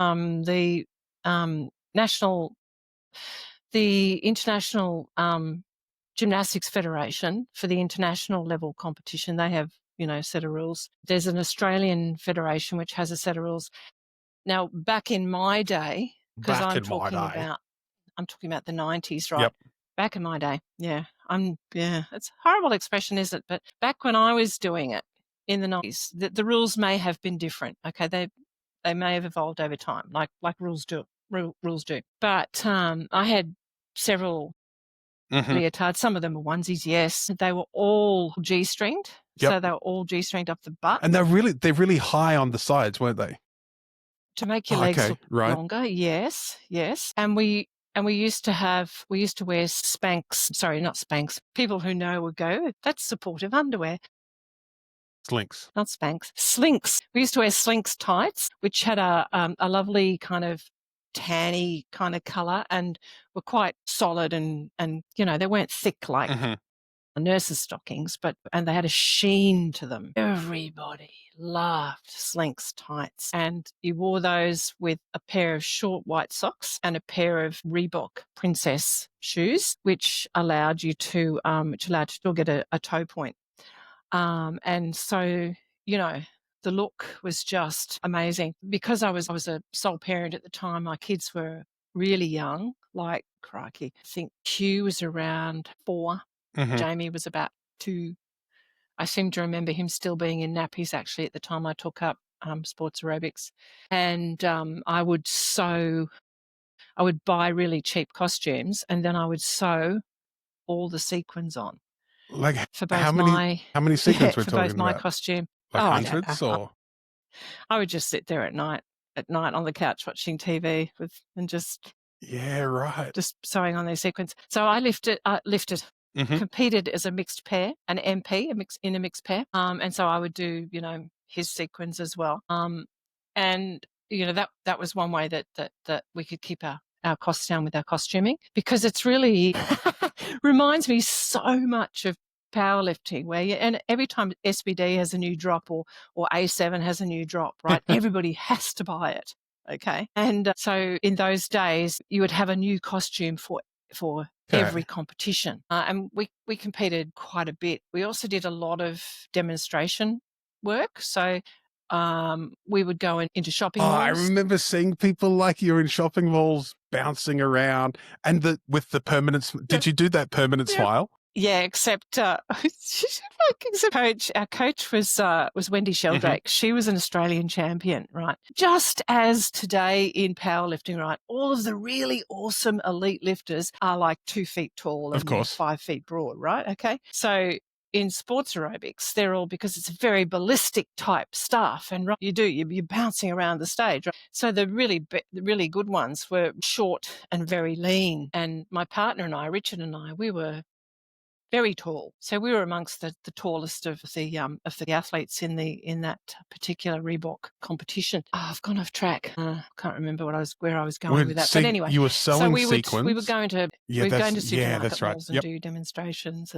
the national, the International Gymnastics Federation for the international level competition. They have, set of rules. There's an Australian federation which has a set of rules. Now, back in my day, because I'm talking about the 90s, right? Yep. Back in my day, it's a horrible expression, is it? But back when I was doing it in the 90s, the rules may have been different. Okay, they may have evolved over time, like rules do. Rules do. But I had several leotards. Some of them were onesies. Yes, they were all G-stringed. Yep. So they were all G-stringed up the butt. And they're really high on the sides, weren't they? To make your legs look longer. Yes. And we used to wear Spanx. Sorry, not Spanx. People who know would go, that's supportive underwear. Slinks. Not Spanx. Slinks. We used to wear Slinks tights, which had a lovely kind of tanny kind of colour and were quite solid and they weren't thick like nurses' stockings, and they had a sheen to them. Everybody loved Slinks tights, and you wore those with a pair of short white socks and a pair of Reebok Princess shoes, which allowed you to still get a toe point. And so, the look was just amazing. Because I was a sole parent at the time, my kids were really young, like crikey. I think Hugh was around 4. Jamie was about 2. I seem to remember him still being in nappies actually at the time I took up sports aerobics. And I would buy really cheap costumes and then I would sew all the sequins on. Like for both how many sequins we're talking about? For both my costume. Like hundreds or? I would just sit there at night on the couch watching TV and just sewing on these sequins. So I competed as a mixed pair, an MP, in a mixed pair. And so I would do, his sequins as well. And, that was one way that we could keep our costs down with our costuming, because it's really reminds me so much of powerlifting, and every time SBD has a new drop or A7 has a new drop, right? Everybody has to buy it. Okay. And so in those days, you would have a new costume for every competition. And we competed quite a bit. We also did a lot of demonstration work. So we would go into shopping malls. I remember seeing people like you in shopping malls bouncing around and with the permanent. Did you do that permanent smile? Yeah, except our coach was Wendy Sheldrake. She was an Australian champion, right? Just as today in powerlifting, right? All of the really awesome elite lifters are like 2 feet tall and 5 feet broad, right? Okay. So in sports aerobics, they're all, because it's very ballistic type stuff, and you're bouncing around the stage. Right? So the really good ones were short and very lean. And my partner and I, Richard and I, we were very tall. So we were amongst the tallest of the athletes in that particular Reebok competition. Oh, I've gone off track. Can't remember where I was going with that. But anyway, you were sewing sequins. We were going to supermarket malls and do demonstrations.